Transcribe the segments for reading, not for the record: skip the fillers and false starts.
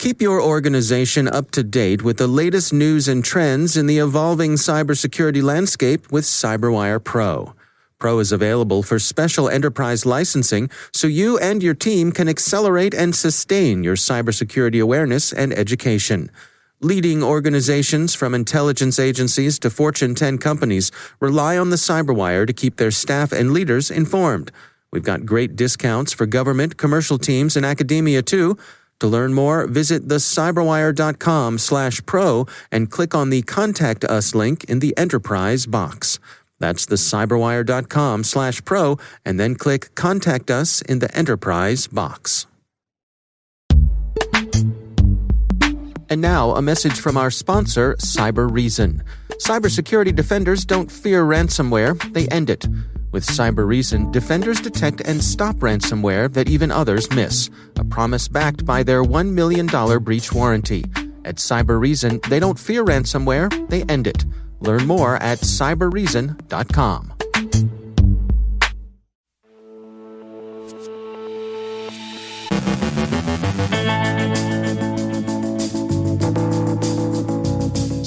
Keep your organization up to date with the latest news and trends in the evolving cybersecurity landscape with CyberWire Pro. Pro is available for special enterprise licensing so you and your team can accelerate and sustain your cybersecurity awareness and education. Leading organizations from intelligence agencies to Fortune 10 companies rely on the CyberWire to keep their staff and leaders informed. We've got great discounts for government, commercial teams, and academia too. To learn more, visit thecyberwire.com/pro and click on the Contact Us link in the Enterprise box. That's thecyberwire.com/pro and then click Contact Us in the Enterprise box. And now, a message from our sponsor, CyberReason. Cybersecurity defenders don't fear ransomware, they end it. With CyberReason, defenders detect and stop ransomware that even others miss, a promise backed by their $1 million breach warranty. At CyberReason, they don't fear ransomware, they end it. Learn more at cyberreason.com.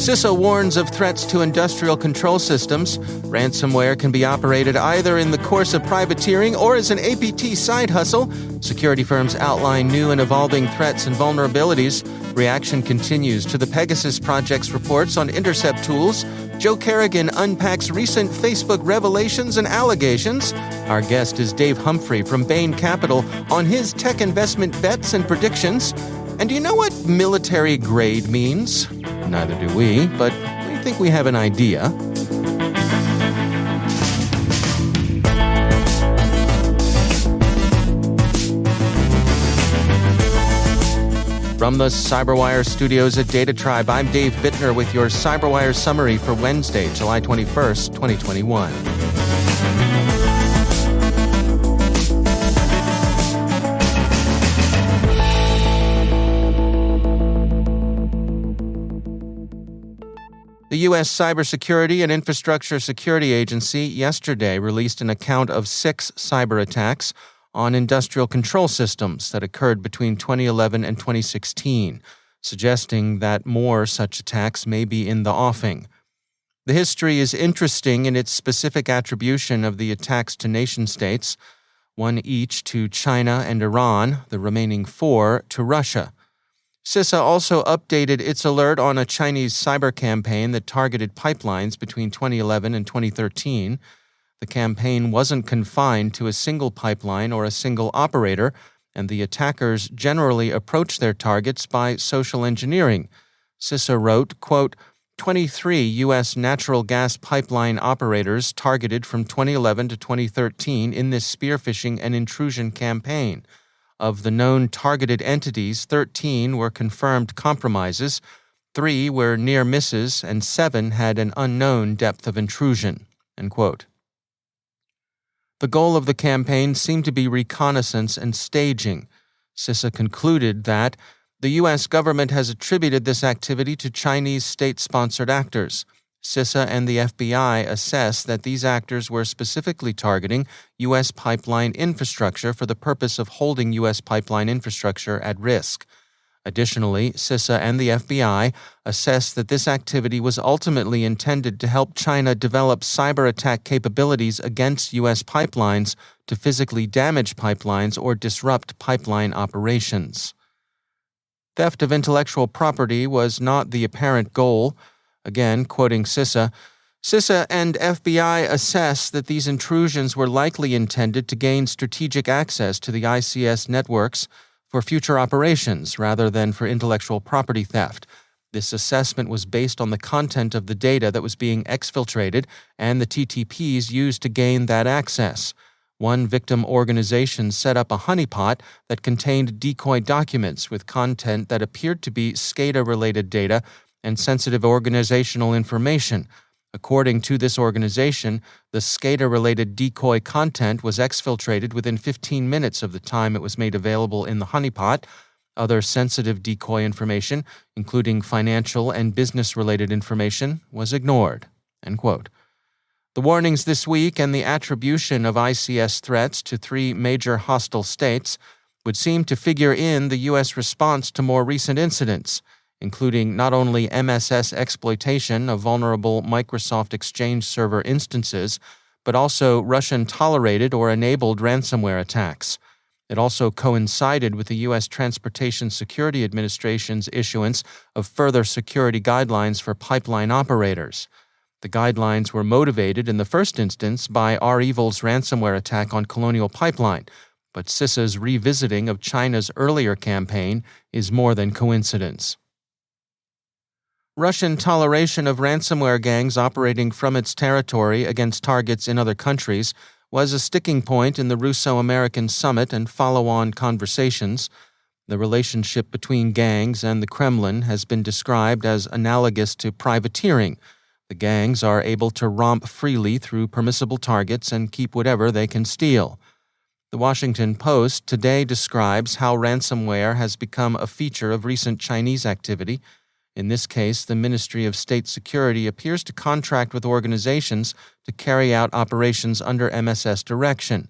CISA warns of threats to industrial control systems. Ransomware can be operated either in the course of privateering or as an APT side hustle. Security firms outline new and evolving threats and vulnerabilities. Reaction continues to the Pegasus Project's reports on intercept tools. Joe Kerrigan unpacks recent Facebook revelations and allegations. Our guest is Dave Humphrey from Bain Capital on his tech investment bets and predictions. And do you know what military grade means? Neither do we, but we think we have an idea. From the CyberWire studios at Data Tribe, I'm Dave Bittner with your CyberWire summary for Wednesday, July 21st, 2021. The U.S. Cybersecurity and Infrastructure Security Agency yesterday released an account of 6 cyber attacks on industrial control systems that occurred between 2011 and 2016, suggesting that more such attacks may be in the offing. The history is interesting in its specific attribution of the attacks to nation-states, 1 each to China and Iran, the remaining 4 to Russia. CISA also updated its alert on a Chinese cyber campaign that targeted pipelines between 2011 and 2013. The campaign wasn't confined to a single pipeline or a single operator, and the attackers generally approached their targets by social engineering. CISA wrote, quote, 23 U.S. natural gas pipeline operators targeted from 2011 to 2013 in this spearphishing and intrusion campaign. Of the known targeted entities, 13 were confirmed compromises, 3 were near misses, and 7 had an unknown depth of intrusion. End quote. The goal of the campaign seemed to be reconnaissance and staging. CISA concluded that the U.S. government has attributed this activity to Chinese state-sponsored actors. CISA and the FBI assess that these actors were specifically targeting U.S. pipeline infrastructure for the purpose of holding U.S. pipeline infrastructure at risk. Additionally, CISA and the FBI assess that this activity was ultimately intended to help China develop cyber attack capabilities against U.S. pipelines to physically damage pipelines or disrupt pipeline operations. Theft of intellectual property was not the apparent goal. Again, quoting CISA, CISA and FBI assess that these intrusions were likely intended to gain strategic access to the ICS networks for future operations rather than for intellectual property theft. This assessment was based on the content of the data that was being exfiltrated and the TTPs used to gain that access. One victim organization set up a honeypot that contained decoy documents with content that appeared to be SCADA-related data and sensitive organizational information. According to this organization, the SCADA-related decoy content was exfiltrated within 15 minutes of the time it was made available in the honeypot. Other sensitive decoy information, including financial and business-related information, was ignored. End quote. The warnings this week and the attribution of ICS threats to 3 major hostile states, would seem to figure in the U.S. response to more recent incidents, including not only MSS exploitation of vulnerable Microsoft Exchange Server instances, but also Russian-tolerated or enabled ransomware attacks. It also coincided with the U.S. Transportation Security Administration's issuance of further security guidelines for pipeline operators. The guidelines were motivated in the first instance by REvil's ransomware attack on Colonial Pipeline, but CISA's revisiting of China's earlier campaign is more than coincidence. Russian toleration of ransomware gangs operating from its territory against targets in other countries was a sticking point in the Russo-American summit and follow-on conversations. The relationship between gangs and the Kremlin has been described as analogous to privateering. The gangs are able to romp freely through permissible targets and keep whatever they can steal. The Washington Post today describes how ransomware has become a feature of recent Chinese activity. In this case, the Ministry of State Security appears to contract with organizations to carry out operations under MSS direction.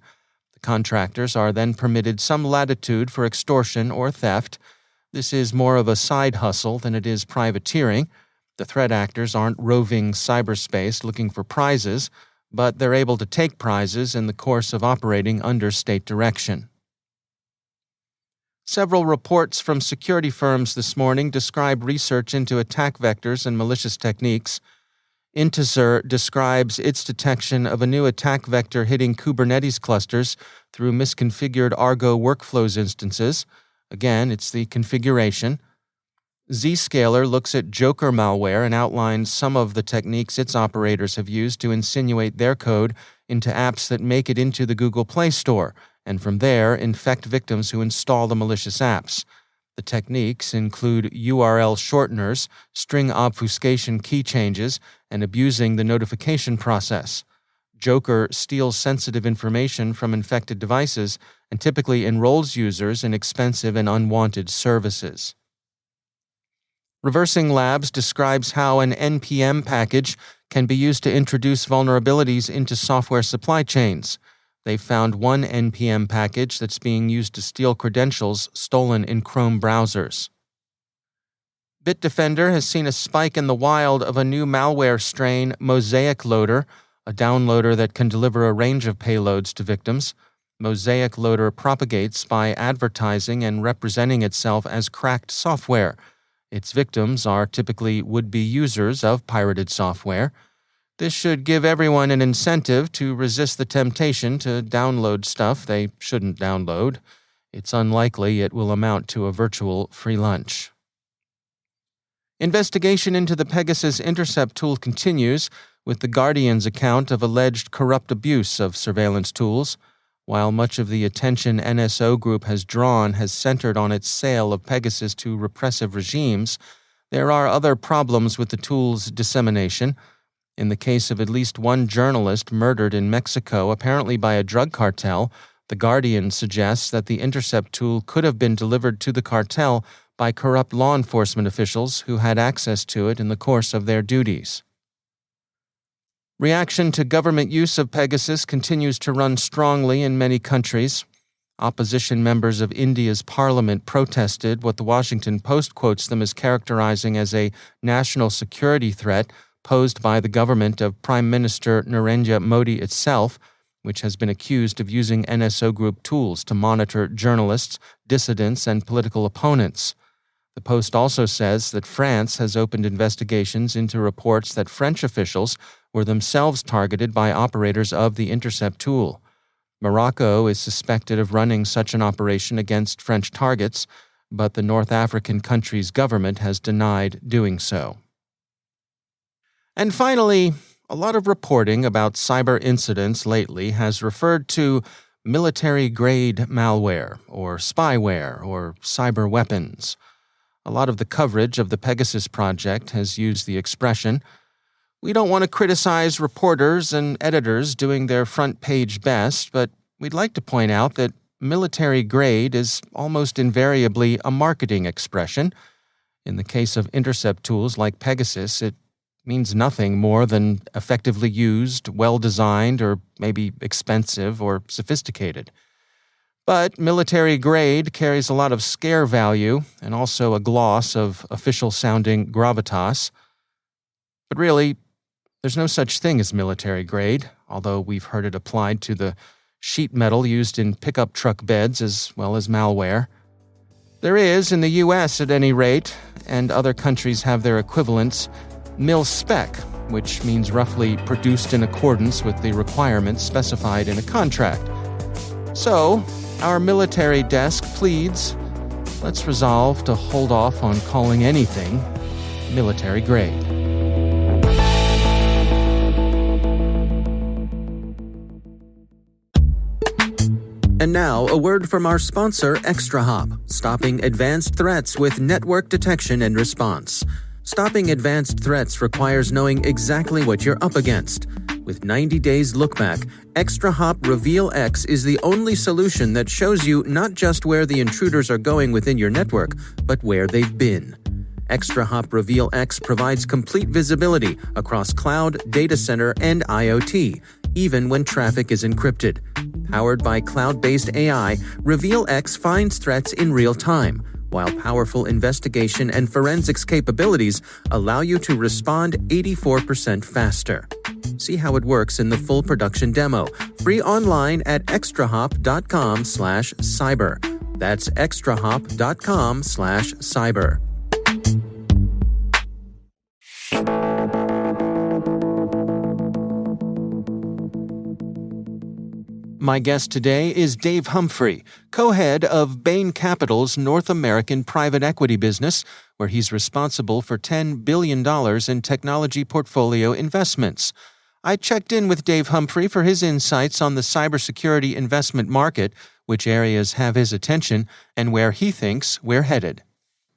The contractors are then permitted some latitude for extortion or theft. This is more of a side hustle than it is privateering. The threat actors aren't roving cyberspace looking for prizes, but they're able to take prizes in the course of operating under state direction. Several reports from security firms this morning describe research into attack vectors and malicious techniques. Intezer describes its detection of a new attack vector hitting Kubernetes clusters through misconfigured Argo workflows instances. Again, it's the configuration. Zscaler looks at Joker malware and outlines some of the techniques its operators have used to insinuate their code into apps that make it into the Google Play Store, and from there infect victims who install the malicious apps. The techniques include URL shorteners, string obfuscation key changes, and abusing the notification process. Joker steals sensitive information from infected devices and typically enrolls users in expensive and unwanted services. Reversing Labs describes how an NPM package can be used to introduce vulnerabilities into software supply chains. They've found one NPM package that's being used to steal credentials stolen in Chrome browsers. Bitdefender has seen a spike in the wild of a new malware strain, Mosaic Loader, a downloader that can deliver a range of payloads to victims. Mosaic Loader propagates by advertising and representing itself as cracked software. Its victims are typically would-be users of pirated software. This should give everyone an incentive to resist the temptation to download stuff they shouldn't download. It's unlikely it will amount to a virtual free lunch. Investigation into the Pegasus intercept tool continues, with the Guardian's account of alleged corrupt abuse of surveillance tools. While much of the attention NSO Group has drawn has centered on its sale of Pegasus to repressive regimes, there are other problems with the tool's dissemination. In the case of at least one journalist murdered in Mexico, apparently by a drug cartel, The Guardian suggests that the intercept tool could have been delivered to the cartel by corrupt law enforcement officials who had access to it in the course of their duties. Reaction to government use of Pegasus continues to run strongly in many countries. Opposition members of India's parliament protested what the Washington Post quotes them as characterizing as a national security threat posed by the government of Prime Minister Narendra Modi itself, which has been accused of using NSO Group tools to monitor journalists, dissidents, and political opponents. The Post also says that France has opened investigations into reports that French officials were themselves targeted by operators of the intercept tool. Morocco is suspected of running such an operation against French targets, but the North African country's government has denied doing so. And finally, a lot of reporting about cyber incidents lately has referred to military-grade malware, or spyware, or cyber weapons. A lot of the coverage of the Pegasus project has used the expression. We don't want to criticize reporters and editors doing their front page best, but we'd like to point out that military grade is almost invariably a marketing expression. In the case of intercept tools like Pegasus, it means nothing more than effectively used, well-designed, or maybe expensive or sophisticated. But military grade carries a lot of scare value and also a gloss of official-sounding gravitas. But really, there's no such thing as military grade, although we've heard it applied to the sheet metal used in pickup truck beds as well as malware. There is, in the U.S. at any rate, and other countries have their equivalents, mil-spec, which means roughly produced in accordance with the requirements specified in a contract. So, our military desk pleads, let's resolve to hold off on calling anything military grade. And now, a word from our sponsor, ExtraHop, stopping advanced threats with network detection and response. Stopping advanced threats requires knowing exactly what you're up against. With 90 days look-back, ExtraHop Reveal X is the only solution that shows you not just where the intruders are going within your network, but where they've been. ExtraHop Reveal X provides complete visibility across cloud, data center, and IoT, even when traffic is encrypted. Powered by cloud-based AI, Reveal X finds threats in real time, while powerful investigation and forensics capabilities allow you to respond 84% faster. See how it works in the full production demo, free online at extrahop.com/cyber. That's extrahop.com/cyber. My guest today is Dave Humphrey, co-head of Bain Capital's North American private equity business, where he's responsible for $10 billion in technology portfolio investments. I checked in with Dave Humphrey for his insights on the cybersecurity investment market, which areas have his attention, and where he thinks we're headed.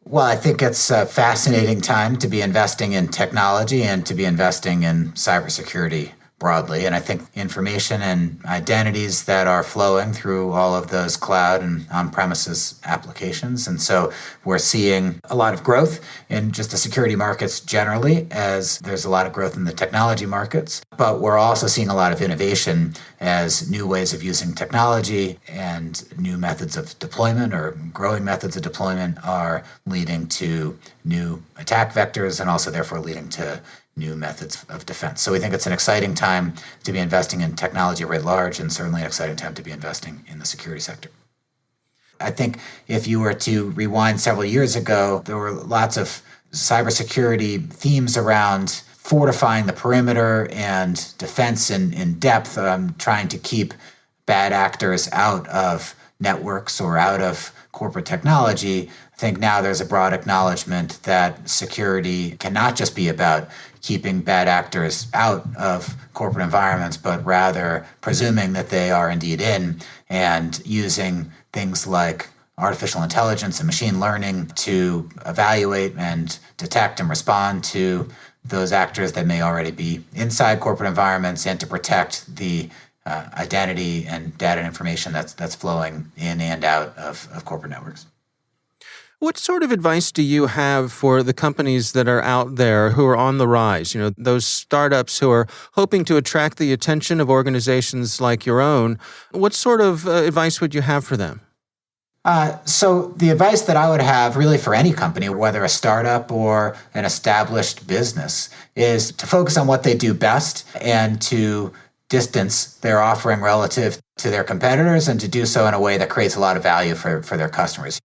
Well, I think it's a fascinating time to be investing in technology and to be investing in cybersecurity broadly. And I think information and identities that are flowing through all of those cloud and on-premises applications. And so we're seeing a lot of growth in just the security markets generally, as there's a lot of growth in the technology markets. But we're also seeing a lot of innovation as new ways of using technology and new methods of deployment or growing methods of deployment are leading to new attack vectors and also therefore leading to new methods of defense. So we think it's an exciting time to be investing in technology writ large, and certainly an exciting time to be investing in the security sector. I think if you were to rewind several years ago, there were lots of cybersecurity themes around fortifying the perimeter and defense in depth, trying to keep bad actors out of networks or out of corporate technology. I think now there's a broad acknowledgement that security cannot just be about keeping bad actors out of corporate environments, but rather presuming that they are indeed in and using things like artificial intelligence and machine learning to evaluate and detect and respond to those actors that may already be inside corporate environments and to protect the identity and data and information that's flowing in and out of corporate networks. What sort of advice do you have for the companies that are out there who are on the rise? You know, those startups who are hoping to attract the attention of organizations like your own. What sort of advice would you have for them? So the advice that I would have really for any company, whether a startup or an established business, is to focus on what they do best and to distance their offering relative to their competitors and to do so in a way that creates a lot of value for their customers.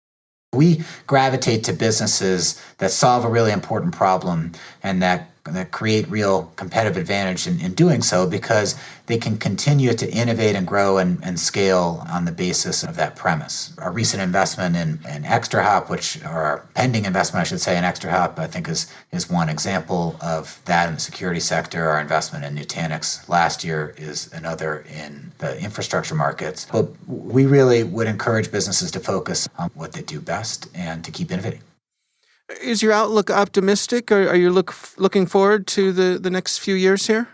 We gravitate to businesses that solve a really important problem and that create real competitive advantage in doing so because they can continue to innovate and grow and scale on the basis of that premise. Our recent investment in ExtraHop, or our pending investment, I should say, in ExtraHop, I think is one example of that in the security sector. Our investment in Nutanix last year is another in the infrastructure markets. But we really would encourage businesses to focus on what they do best and to keep innovating. Is your outlook optimistic? Are you looking forward to the next few years here?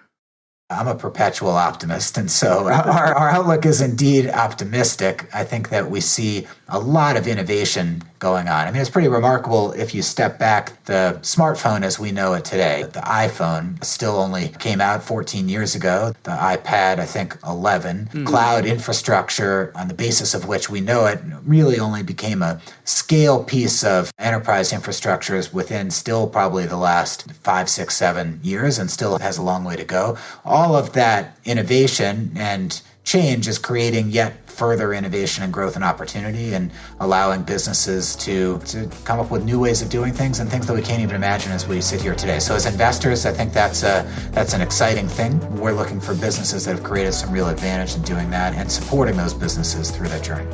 I'm a perpetual optimist, and so our outlook is indeed optimistic. I think that we see a lot of innovation going on. I mean, it's pretty remarkable if you step back. The smartphone as we know it today, the iPhone still only came out 14 years ago. The iPad, I think 11. Cloud infrastructure on the basis of which we know it really only became a scale piece of enterprise infrastructures within still probably the last 5, 6, 7 years, and still has a long way to go. All of that innovation and change is creating yet further innovation and growth and opportunity, and allowing businesses to come up with new ways of doing things and things that we can't even imagine as we sit here today. So as investors, I think that's an exciting thing. We're looking for businesses that have created some real advantage in doing that and supporting those businesses through that journey.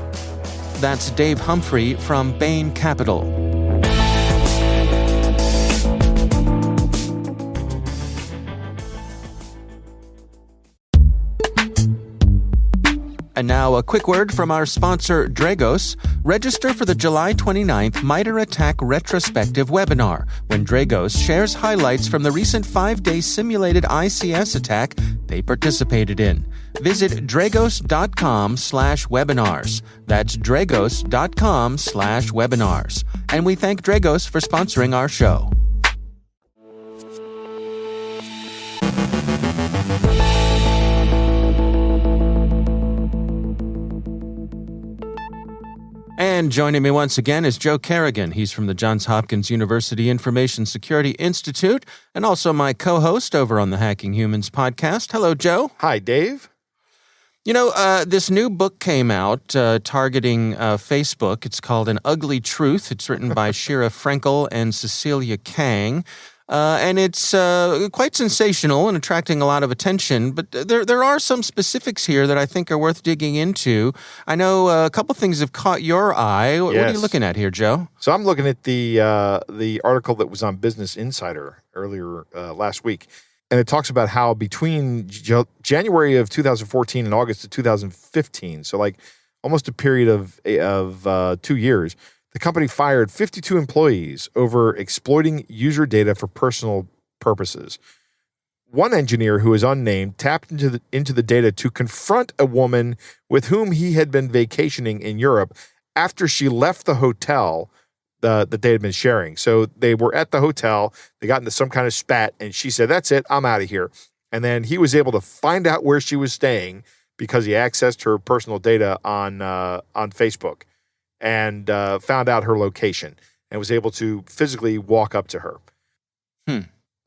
That's Dave Humphrey from Bain Capital. And now a quick word from our sponsor, Dragos. Register for the July 29th MITRE ATT&CK retrospective webinar, when Dragos shares highlights from the recent 5-day simulated ICS attack they participated in. Visit dragos.com/webinars. That's dragos.com/webinars. And we thank Dragos for sponsoring our show. And joining me once again is Joe Kerrigan. He's from the Johns Hopkins University Information Security Institute and also my co-host over on the Hacking Humans podcast. Hello, Joe. Hi, Dave. You know, this new book came out targeting Facebook. It's called An Ugly Truth. It's written by Shira Frenkel and Cecilia Kang. And it's quite sensational and attracting a lot of attention. But there are some specifics here that I think are worth digging into. I know a couple things have caught your eye. Yes. What are you looking at here, Joe? So I'm looking at the article that was on Business Insider earlier last week. And it talks about how between January of 2014 and August of 2015, so like almost a period of 2 years, the company fired 52 employees over exploiting user data for personal purposes. One engineer, who is unnamed, tapped into the data to confront a woman with whom he had been vacationing in Europe after she left the hotel that they had been sharing. So they were at the hotel, they got into some kind of spat, and she said, "That's it, I'm out of here." And then he was able to find out where she was staying because he accessed her personal data on Facebook, and found out her location and was able to physically walk up to her.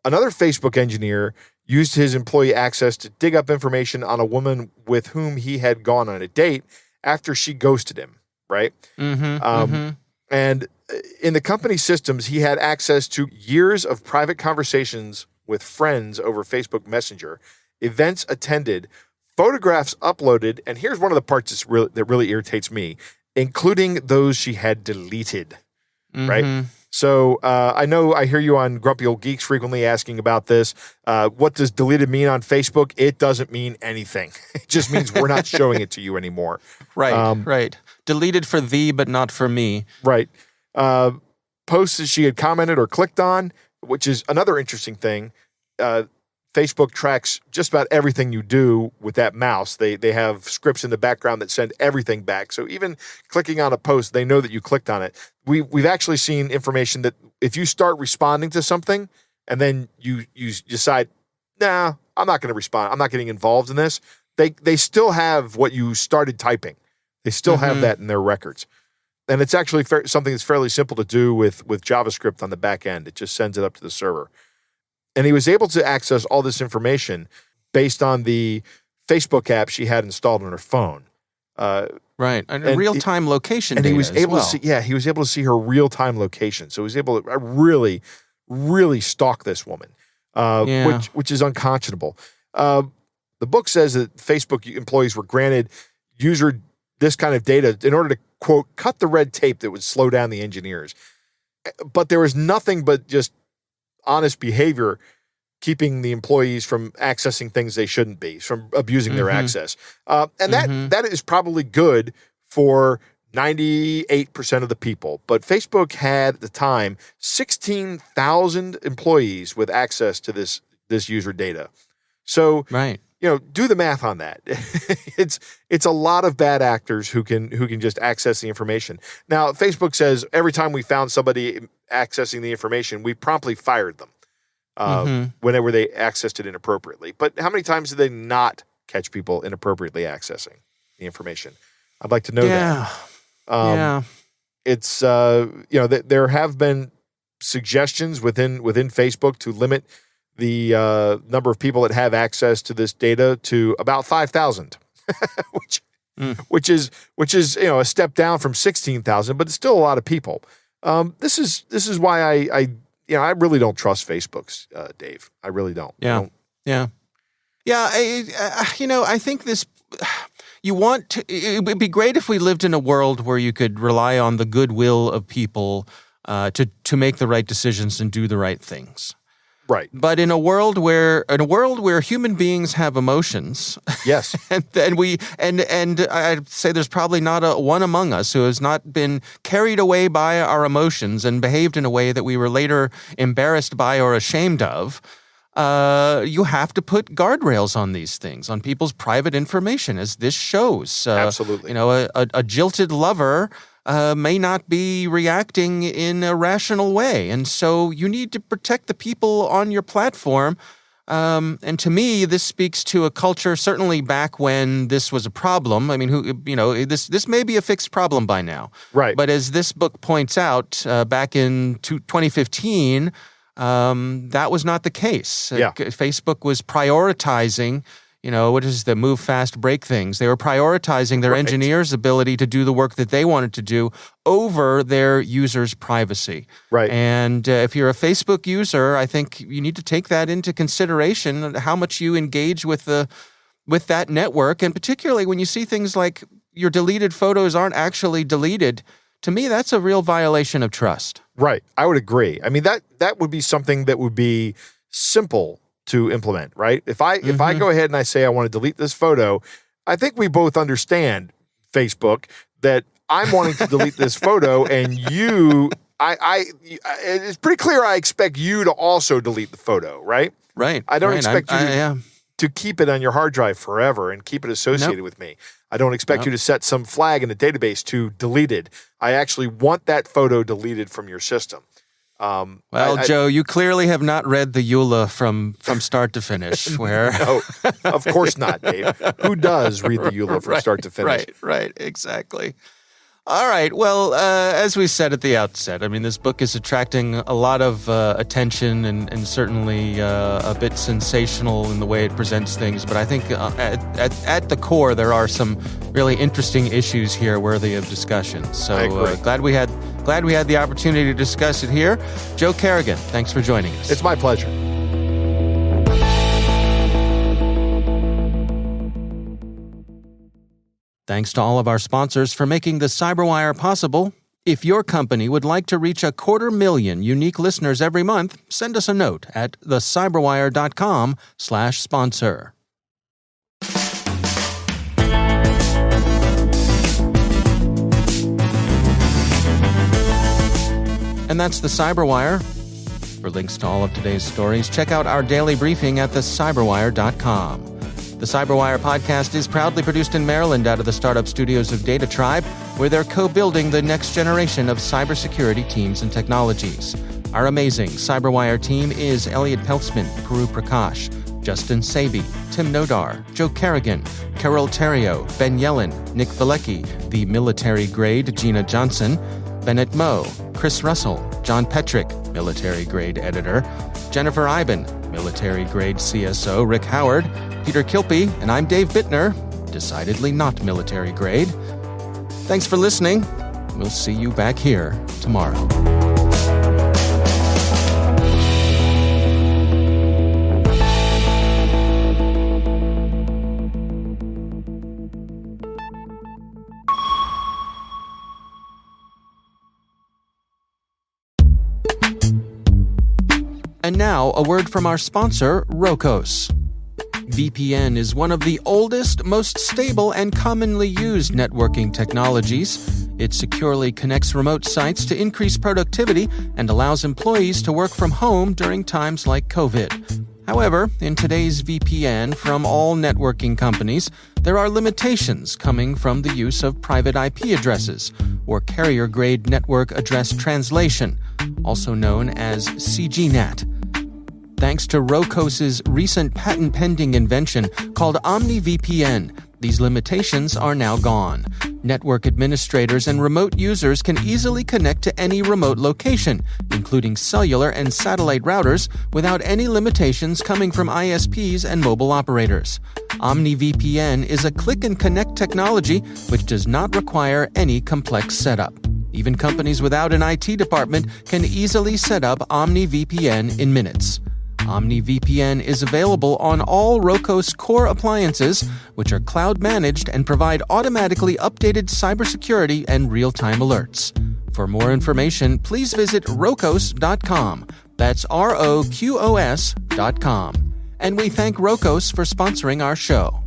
Another Facebook engineer used his employee access to dig up information on a woman with whom he had gone on a date after she ghosted him, right? And in the company systems, he had access to years of private conversations with friends over Facebook Messenger, events attended, photographs uploaded, and here's one of the parts that really irritates me, including those she had deleted, right? So I hear you on Grumpy Old Geeks frequently asking about this. What does deleted mean on Facebook? It doesn't mean anything. It just means we're not showing it to you anymore. Right. Deleted for thee, but not for me. Right. Posts that she had commented or clicked on, which is another interesting thing. Facebook tracks just about everything you do with that mouse. They have scripts in the background that send everything back. So even clicking on a post, they know that you clicked on it. We've actually seen information that if you start responding to something and then you decide, nah, I'm not going to respond, I'm not getting involved in this, they still have what you started typing. They still have that in their records. And it's actually something that's fairly simple to do with JavaScript on the back end. It just sends it up to the server. And he was able to access all this information based on the Facebook app she had installed on her phone. Right, and real-time location and data. And he was able to see, he was able to see her real-time location. So he was able to really, really stalk this woman, which is unconscionable. The book says that Facebook employees were granted this kind of data in order to, quote, cut the red tape that would slow down the engineers. But there was nothing but just honest behavior keeping the employees from accessing things they shouldn't be, from abusing their access. And that is probably good for 98% of the people. But Facebook had at the time 16,000 employees with access to this user data. So do the math on that. It's a lot of bad actors who can just access the information. Now, Facebook says every time we found somebody accessing the information, we promptly fired them whenever they accessed it inappropriately. But how many times did they not catch people inappropriately accessing the information? I'd like to know that. It's there have been suggestions within Facebook to limit the number of people that have access to this data to about 5,000, which is a step down from 16,000, but it's still a lot of people. This is why I really don't trust Facebook's, Dave. I really don't. Yeah. I think this. It would be great if we lived in a world where you could rely on the goodwill of people to make the right decisions and do the right things. Right. But in a world where human beings have emotions, yes, and I'd say there's probably not one among us who has not been carried away by our emotions and behaved in a way that we were later embarrassed by or ashamed of. You have to put guardrails on these things, on people's private information, as this shows. Absolutely. A jilted lover may not be reacting in a rational way. And so you need to protect the people on your platform. And to me, this speaks to a culture, certainly back when this was a problem. I mean, this may be a fixed problem by now. Right. But as this book points out, back in 2015, that was not the case. Facebook was prioritizing, what is the move fast, break things. They were prioritizing their engineers' ability to do the work that they wanted to do over their users' privacy. Right. And if you're a Facebook user, I think you need to take that into consideration, how much you engage with that network, and particularly when you see things like your deleted photos aren't actually deleted. To me, that's a real violation of trust. Right. I would agree. I mean, that would be something that would be simple to implement, right? If I go ahead and I say I want to delete this photo, I think we both understand, Facebook, that I'm wanting to delete this photo, and it's pretty clear I expect you to also delete the photo, right? Right. I don't expect you to keep it on your hard drive forever and keep it associated with me. I don't expect you to set some flag in the database to deleted. I actually want that photo deleted from your system. Joe, you clearly have not read the EULA from start to finish. Where No, of course not, Dave. Who does read the EULA from start to finish? Right, exactly. All right. Well, as we said at the outset, I mean, this book is attracting a lot of attention and certainly a bit sensational in the way it presents things. But I think at the core, there are some really interesting issues here worthy of discussion. So glad we had the opportunity to discuss it here. Joe Carrigan, thanks for joining us. It's my pleasure. Thanks to all of our sponsors for making the CyberWire possible. If your company would like to reach 250,000 unique listeners every month, send us a note at thecyberwire.com/sponsor. And that's the CyberWire. For links to all of today's stories, check out our daily briefing at thecyberwire.com. The CyberWire podcast is proudly produced in Maryland out of the startup studios of Data Tribe, where they're co-building the next generation of cybersecurity teams and technologies. Our amazing CyberWire team is Elliot Peltzman, Puru Prakash, Justin Saby, Tim Nodar, Joe Carrigan, Carol Terrio, Ben Yellen, Nick Valecki, the military-grade Gina Johnson, Bennett Moe, Chris Russell, John Petrick, military-grade editor, Jennifer Iben, military-grade CSO Rick Howard, Peter Kilpie, and I'm Dave Bittner, decidedly not military grade. Thanks for listening. We'll see you back here tomorrow. And now, a word from our sponsor, Rokos. VPN is one of the oldest, most stable, and commonly used networking technologies. It securely connects remote sites to increase productivity and allows employees to work from home during times like COVID. However, in today's VPN from all networking companies, there are limitations coming from the use of private IP addresses, or carrier-grade network address translation, also known as CGNAT. Thanks to Rokos's recent patent-pending invention called OmniVPN, these limitations are now gone. Network administrators and remote users can easily connect to any remote location, including cellular and satellite routers, without any limitations coming from ISPs and mobile operators. OmniVPN is a click-and-connect technology which does not require any complex setup. Even companies without an IT department can easily set up OmniVPN in minutes. OmniVPN is available on all Rokos core appliances, which are cloud-managed and provide automatically updated cybersecurity and real-time alerts. For more information, please visit Rokos.com. That's ROQOS.com. And we thank Rokos for sponsoring our show.